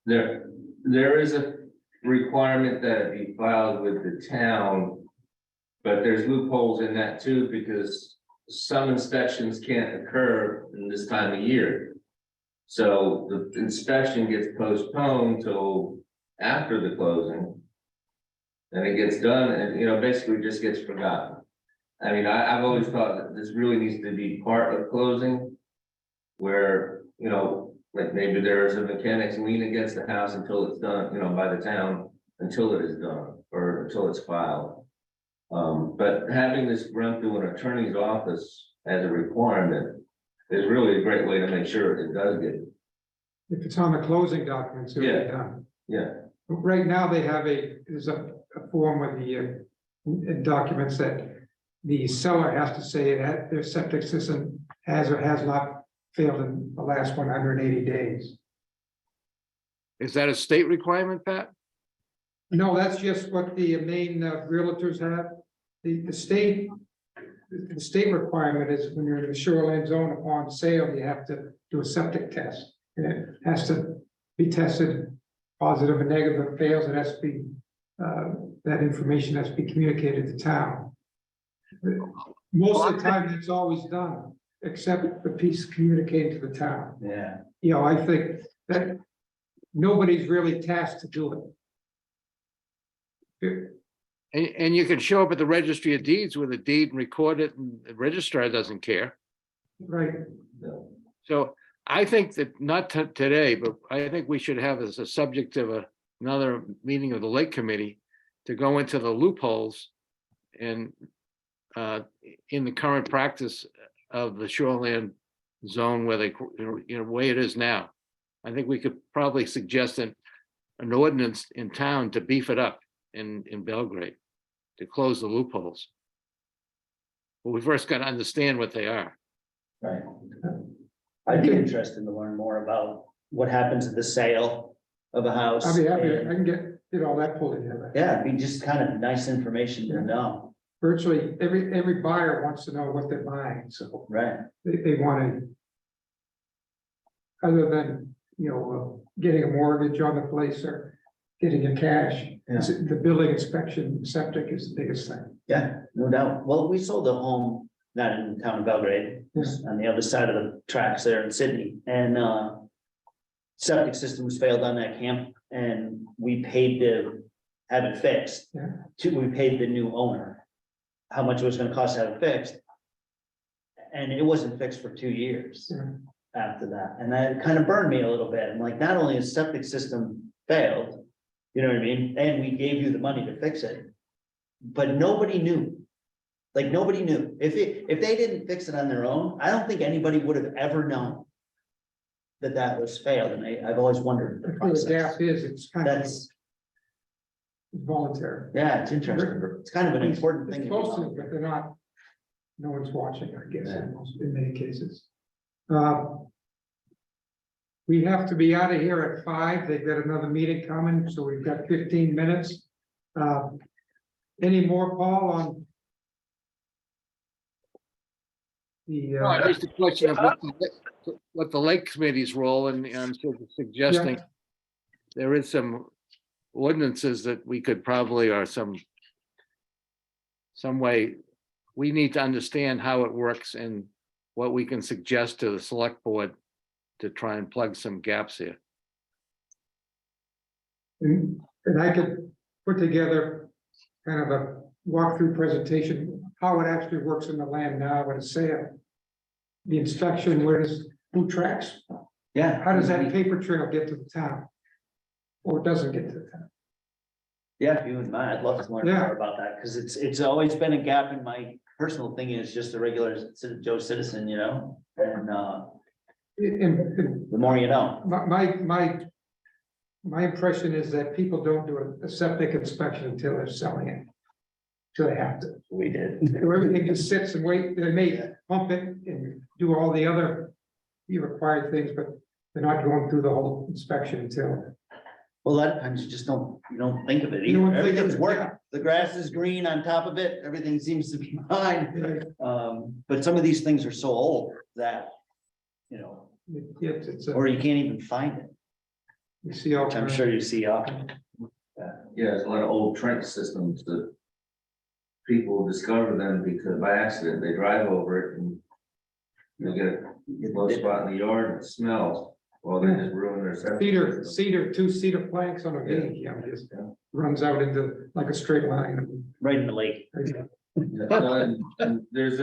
There is a requirement that it be filed with the town. But there's loopholes in that too, because some inspections can't occur in this time of year. So the inspection gets postponed till after the closing. And it gets done and, you know, basically just gets forgotten. I mean, I've always thought that this really needs to be part of closing. Where, you know, like maybe there's a mechanic's lien against the house until it's done, you know, by the town, until it is done, or until it's filed. But having this run through an attorney's office as a requirement is really a great way to make sure it does get.
If it's on the closing documents, it'll
Yeah.
be done.
Yeah,
Right now, they have there's a form with the it documents that the seller has to say that their septic system has or has not failed in the last 180 days.
Is that a state requirement, Pat?
No, that's just what the main realtors have. The state requirement is when you're in the shoreline zone upon sale, you have to do a septic test. And it has to be tested positive and negative. If it fails, it has to be, that information has to be communicated to town. Most of the time, it's always done, except the piece communicated to the town.
Yeah.
You know, I think that nobody's really tasked to do it.
And you can show up at the registry of deeds with a deed and record it, and the registrar doesn't care.
Right,
So I think that not today, but I think we should have as a subject of another meeting of the Lake Committee to go into the loopholes and in the current practice of the shoreline zone where they, you know, way it is now. I think we could probably suggest an ordinance in town to beef it up in Belgrade, to close the loopholes. But we first got to understand what they are.
Right. I'd be interested to learn more about what happens at the sale of a house.
I'll be happy, I
and-
can get all that pulled together.
Yeah, it'd be just kind of nice information to know,
Virtually every buyer wants to know what they're buying, so
right?
they want to. Other than, you know, getting a mortgage on the place or getting a cash,
Yeah.
the building inspection, septic is the biggest thing.
Yeah, no doubt. Well, we sold a home, not in the town of Belgrade,
Yes.
on the other side of the tracks there in Sydney, and septic system was failed on that camp, and we paid to have it fixed.
Yeah.
We paid the new owner how much it was gonna cost to have it fixed. And it wasn't fixed for 2 years
Yeah.
after that, and that kind of burned me a little bit. I'm like, not only is septic system failed, you know what I mean, and we gave you the money to fix it, but nobody knew. Like, nobody knew. If they didn't fix it on their own, I don't think anybody would have ever known that was failed, and I've always wondered the
The
process.
gap is, it's kind of
That's,
voluntary.
yeah, it's interesting. It's kind of an important thing.
It's
to
posted,
know.
but they're not, no one's watching, I guess,
Yeah.
in many cases. We have to be out of here at 5. They've got another meeting coming, so we've got 15 minutes. Any more, Paul, on the,
Well, at least a question of what the Lake Committee's role and sort of suggesting there is some ordinances that we could probably, or some way, we need to understand how it works and what we can suggest to the select board to try and plug some gaps here.
and I could put together kind of a walkthrough presentation, how it actually works in the land now with a sale. The inspection, who tracks,
Yeah.
how does that paper trail get to the town? Or it doesn't get to the town?
Yeah, if you wouldn't mind, I'd love to learn
Yeah.
more about that, because it's always been a gap in my personal thing, is just a regular Joe citizen, you know, and
And
the more you know.
my impression is that people don't do a septic inspection until they're selling it. Till they have to.
We did.
Everything just sits and wait, they may pump it and do all the other required things, but they're not going through the whole inspection until
Well, a lot of times you just you don't think of it
You don't
either.
think of
Everything's
it,
working.
yeah.
The grass is green on top of it. Everything seems to be fine.
Yeah,
But some of these things are so old that, you know,
it's,
or you can't even find it,
you see all
which I'm
kinds.
sure you see often.
Yeah, there's a lot of old trench systems that people discover them because by accident, they drive over it and they get a low spot in the yard and it smells. Well, they just ruin their. septic system.
Two-seater planks on a V, yeah, just runs out into like a straight line.
Right in the lake.
Yeah, and there's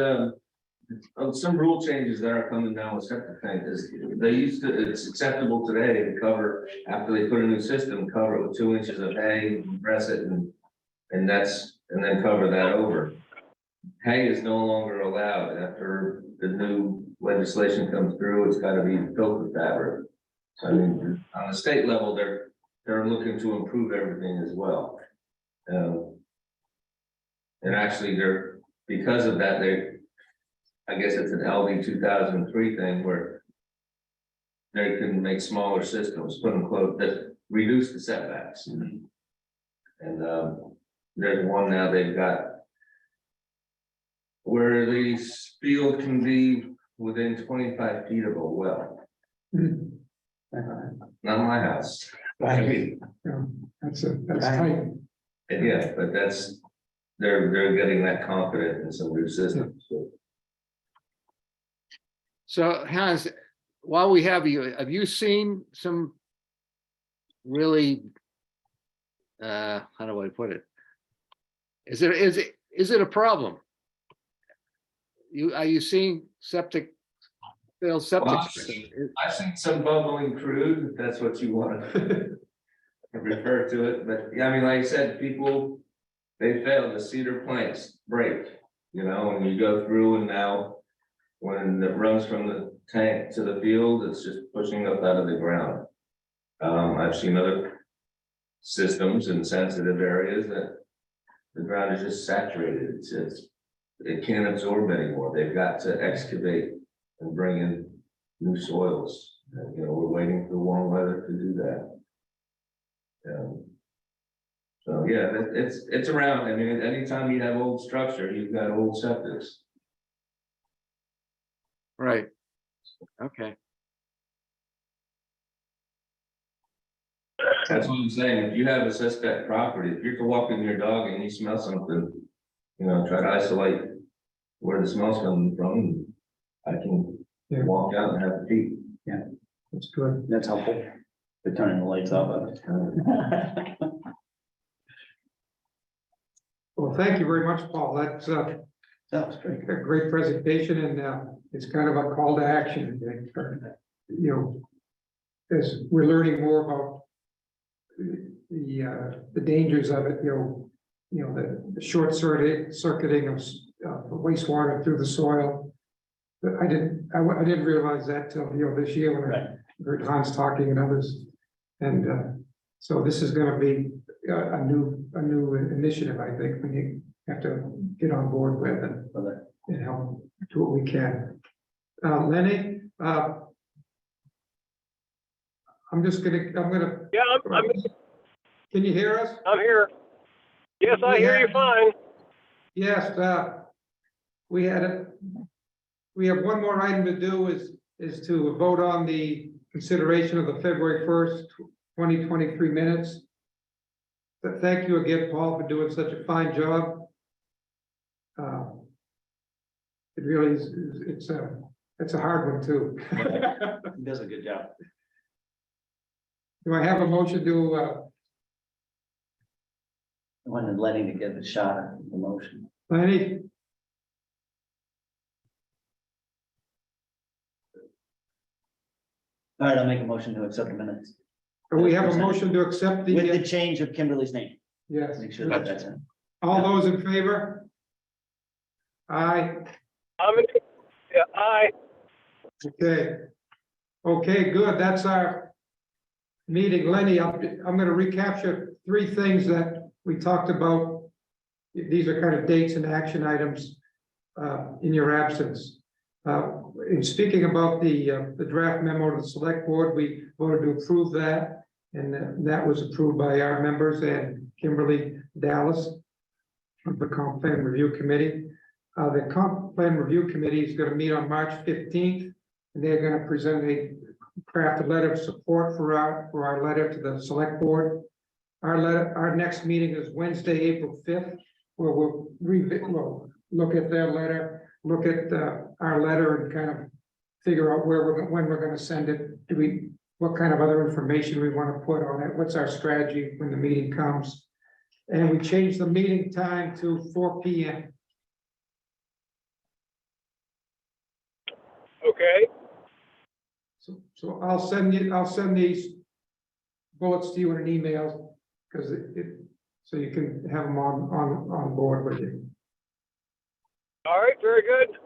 some rule changes that are coming down with septic tanks. They used to, it's acceptable today to cover, after they put a new system, cover it with 2 inches of hay, press it and then cover that over. Hay is no longer allowed after the new legislation comes through. It's gotta be filter fabric. So I mean, on the state level, they're looking to improve everything as well. And actually because of that, I guess it's an LD 2003 thing where they can make smaller systems, put them close, that reduce the setbacks. And there's one now they've got where the field can be within 25 feet of a well. Not my house. I mean,
That's tight.
yeah, but they're getting that confident in some new systems.
So Hans, while we have you seen some really, how do I put it? Is it a problem? Are you seeing failed septic
Well,
system?
I've seen some bubbling crude, if that's what you want to refer to it, but yeah, I mean, like I said, people, they fail, the cedar planks break, and you go through and now when it runs from the tank to the field, it's just pushing up out of the ground. I've seen other systems in sensitive areas that the ground is just saturated. It can't absorb anymore. They've got to excavate and bring in new soils. And, we're waiting for warm weather to do that. So yeah, it's around. I mean, anytime you have old structure, you've got old septics.
Right. Okay.
That's what I'm saying. If you have a suspect property, if you're walking your dog and you smell something, try to isolate where the smell's coming from. I can walk out and have a peek.
That's good.
That's helpful. They're turning the lights off.
Well, thank you very much, Paul. That's
That was great.
a great presentation and it's kind of a call to action. I think, as we're learning more about the dangers of it, the short circuiting of wastewater through the soil. But I didn't realize that till, this year when I heard Hans talking and others. And so this is gonna be a new initiative, I think, we have to get on board with and help do what we can. Lenny, I'm gonna,
Yeah,
can you hear us?
I'm here. Yes, I hear you fine.
Yes, we have one more item to do is to vote on the consideration of the February 1st, 2023 minutes. But thank you again, Paul, for doing such a fine job. It really is, it's a hard one too.
He does a good job.
Do I have a motion to,
I wanted Lenny to get a shot at the motion.
Lenny?
All right, I'll make a motion to accept the minutes
We have a motion to accept
with the
the,
change of Kimberly's name.
yes,
Make sure that that's in.
all those in favor? Aye.
Aye.
Okay. Okay, good. That's our meeting. Lenny, I'm gonna recapture 3 things that we talked about. These are kind of dates and action items in your absence. In speaking about the draft memo to the select board, we voted to approve that. And that was approved by our members and Kimberly Dallas of the Comp Plan Review Committee. The Comp Plan Review Committee is gonna meet on March 15th. And they're gonna present a craft letter of support for our letter to the select board. Our next meeting is Wednesday, April 5th, where we'll look at their letter, look at our letter and kind of figure out when we're gonna send it. What kind of other information we want to put on it, what's our strategy when the meeting comes? And we changed the meeting time to 4 P.M.
Okay,
So I'll send these bullets to you in an email, because so you can have them on board with you.
all right, very good.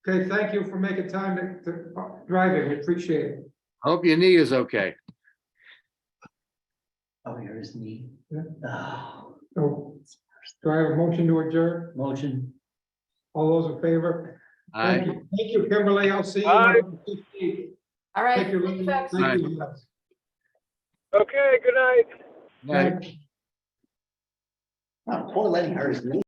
Okay, thank you for making time to drive in, we appreciate it.
Hope your knee is okay.
Oh, here is me.
Yeah.
Oh,
So, do I have a motion to adjourn?
motion.
All those in favor?
Aye.
Thank you, Kimberly, I'll see you.
Aye.
on the 15th.
All right.
Thank you,
thank you,
Lynn.
folks.
Thank you.
Okay, good night.
Aye.
Oh, poor Lenny hurt his knee.